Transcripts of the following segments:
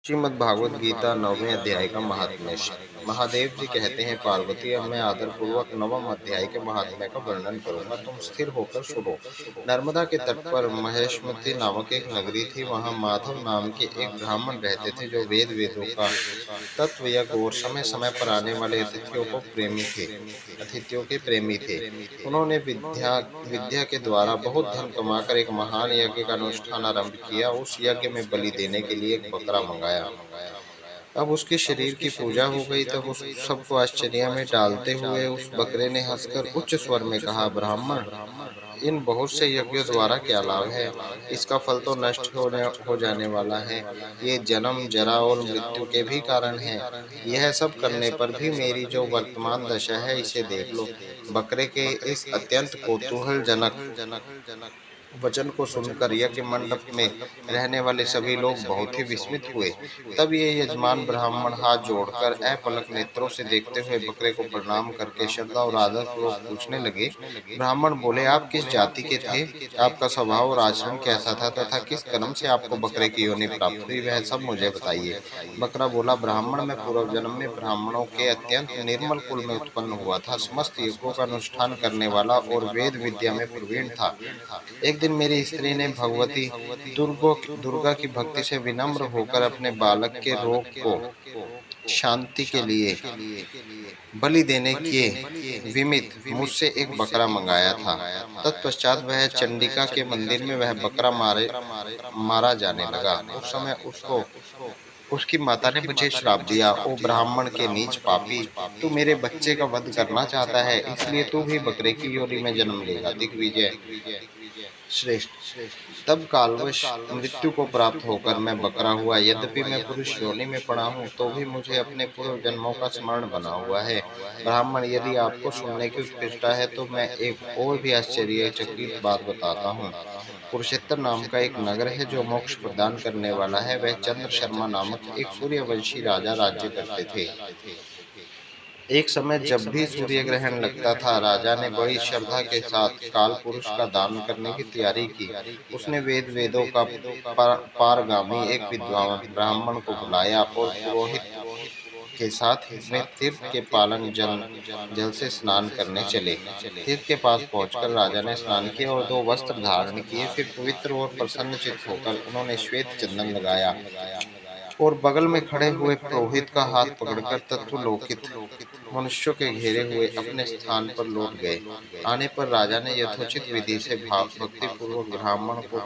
श्रीमद् भागवत गीता नौवें अध्याय का महात्म्य। महादेव जी कहते हैं, पार्वती, अब मैं आदर पूर्वक नवम अध्याय के महात्म्य का वर्णन करूंगा, तुम स्थिर होकर सुनो। नर्मदा के तट पर महेशमती नामक एक नगरी थी। वहां माधव नाम के एक ब्राह्मण रहते थे, जो वेद वेदों का तत्व यज्ञ और समय समय पर आने वाले अतिथियों के प्रेमी थे। उन्होंने विद्या विद्या के द्वारा बहुत धन कमाकर एक महान यज्ञ का अनुष्ठान आरंभ किया। उस यज्ञ में बलि देने के लिए एक बकरा मंगाया। अब उसके शरीर की पूजा हो गई। तब उस सबको आश्चर्य में डालते हुए उस बकरे ने हंसकर उच्च स्वर में कहा, ब्राह्मण, इन बहुत से यज्ञों द्वारा क्या लाभ है? इसका फल तो नष्ट हो जाने वाला है। ये जन्म, जरा और मृत्यु के भी कारण है। यह सब करने पर भी मेरी जो वर्तमान दशा है, इसे देख लो। बकरे के इस अत्यंत कौतूहलजनक वचन को सुनकर यज्ञ मंडप में रहने वाले सभी लोग बहुत ही विस्मित हुए। तब ये यजमान ब्राह्मण हाथ जोड़कर अपलक नेत्रों से देखते हुए बकरे को प्रणाम करके श्रद्धा और आदर पूर्वक पूछने लगे। ब्राह्मण बोले, आप किस जाति के थे? आपका स्वभाव और आचरण कैसा था तथा किस कर्म से आपको बकरे की योनि प्राप्त हुई, वह सब मुझे बताइए। बकरा बोला, ब्राह्मण, मैं पूर्व जन्म में ब्राह्मणों के अत्यंत निर्मल कुल में उत्पन्न हुआ था। समस्त यज्ञों का अनुष्ठान करने वाला और वेद विद्या में प्रवीण था। एक दिन मेरी स्त्री ने भगवती दुर्गा की भक्ति से विनम्र होकर अपने बालक के रोग को शांति के लिए बलि देने के विमित मुझसे एक बकरा मंगाया था। तत्पश्चात वह चंडिका के मंदिर में वह बकरा मारा जाने लगा। उस समय उसकी माता ने मुझे श्राप दिया, ओ ब्राह्मण के नीच पापी, तू मेरे बच्चे का वध करना चाहता है, इसलिए तू भी बकरे की योनि में जन्म लेगा। दिग्विजय श्रेष्ठ। तब कालवश मृत्यु को प्राप्त होकर मैं बकरा हुआ। यद्यपि मैं पुरुष योनि में पड़ा हूँ, तो भी मुझे अपने पूर्व जन्मों का स्मरण बना हुआ है। ब्राह्मण, यदि आपको सुनने की उत्कृष्टता है तो मैं एक और भी आश्चर्यचकित बात बताता हूँ। कुरुक्षेत्र नाम का एक नगर है, जो मोक्ष प्रदान करने वाला है। वह चंद्र शर्मा नामक एक सूर्यवंशी राजा राज्य करते थे। एक समय जब भी सूर्य ग्रहण लगता था, राजा ने बड़ी श्रद्धा के साथ काल पुरुष का दान करने की तैयारी की। उसने वेदों का पारगामी एक विद्वान ब्राह्मण को बुलाया और पुरोहित के साथ में तीर्थ के पालन जल से स्नान करने चले। तीर्थ के पास पहुंचकर राजा ने स्नान किया और दो वस्त्र धारण किए। फिर पवित्र और प्रसन्नचित्त होकर उन्होंने श्वेत चंदन लगाया और बगल में खड़े हुए पुरोहित का हाथ पकड़कर तत्वलोकित मनुष्यों के घेरे हुए अपने स्थान पर लौट गए। आने पर राजा ने यथोचित विधि से भक्ति पूर्वक ब्राह्मण को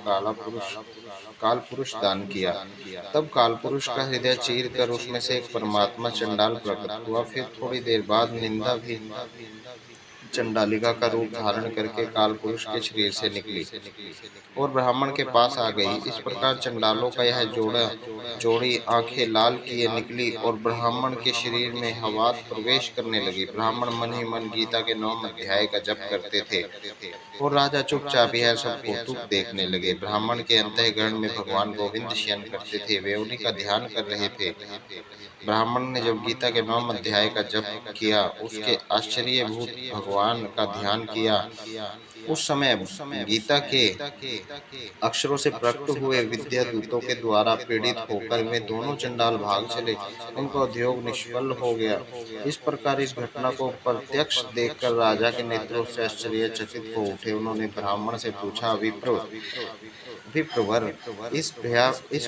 काल पुरुष दान किया। तब काल पुरुष का हृदय चीर कर उसमें से एक परमात्मा चंडाल प्रकट हुआ। फिर थोड़ी देर बाद निंदा भी चंडालिका का रूप धारण करके काल पुरुष के शरीर से निकली और ब्राह्मण के पास आ गई। इस प्रकार चंडालों का यह जोड़ी आंखें लाल किए निकली और ब्राह्मण के शरीर में हवा प्रवेश करने लगी। ब्राह्मण मन ही मन गीता के 9वें अध्याय का जप करते थे और राजा चुपचाप यह सब कौतुक देखने लगे। ब्राह्मण के अंतःकरण में भगवान गोविंद शयन करते थे, वे उन्हीं का ध्यान कर रहे थे। ब्राह्मण ने जब गीता के 9वें अध्याय का जप किया, उसके आश्चर्यभूत भगवान का ध्यान किया, उस समय गीता के अक्षरों से प्रकट हुए विद्या दूतों के द्वारा पीड़ित होकर वे दोनों चंडाल भाग चले। उनका उद्योग निष्फल हो गया। इस प्रकार इस घटना को प्रत्यक्ष देखकर राजा के नेत्रों से आश्चर्यचकित हो उठे। उन्होंने ब्राह्मण से पूछा, विप्रवर, इस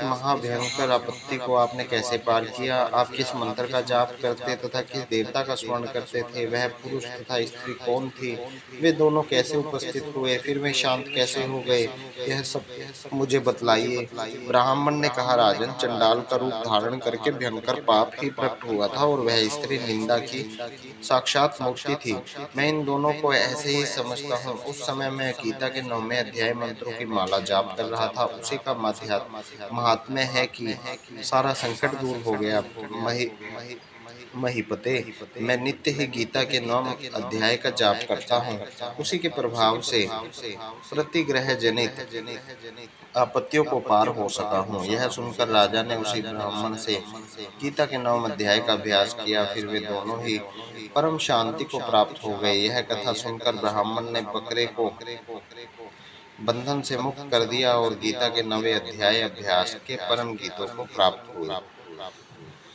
महाभयंकर आपत्ति को आपने कैसे पार किया? आप किस मंत्र का जाप करते तथा किस देवता का स्मरण करते थे? वह पुरुष तथा स्त्री कौन थी? वे दोनों कैसे उपस्थित हुए? फिर वे शांत कैसे हो गए? यह सब मुझे बतलाइए। ब्राह्मण ने कहा, राजन, चंडाल का रूप धारण करके भयंकर पाप ही प्रकट हुआ था और वह स्त्री निंदा की साक्षात मूर्ति थी। मैं इन दोनों को ऐसे ही समझता हूँ। उस समय मैं गीता के 9वें अध्याय मंत्रों की माला जाप कर रहा था। उसी का महात्म्य है कि सारा संकट दूर हो गया। महीपते, मैं नित्य ही गीता के 9वें अध्याय का जाप करता हूँ। उसी के प्रभाव से प्रतिग्रह जनित आपत्तियों को पार हो सका हूँ। यह सुनकर राजा ने उसी ब्राह्मण से गीता के 9वें अध्याय का अभ्यास किया। फिर वे दोनों ही परम शांति को प्राप्त हो गए। यह कथा सुनकर ब्राह्मण ने बकरे को बंधन से मुक्त कर दिया और गीता के 9वें अध्याय अभ्यास के परम गीतों को प्राप्त हुए। प्राप्त हुई।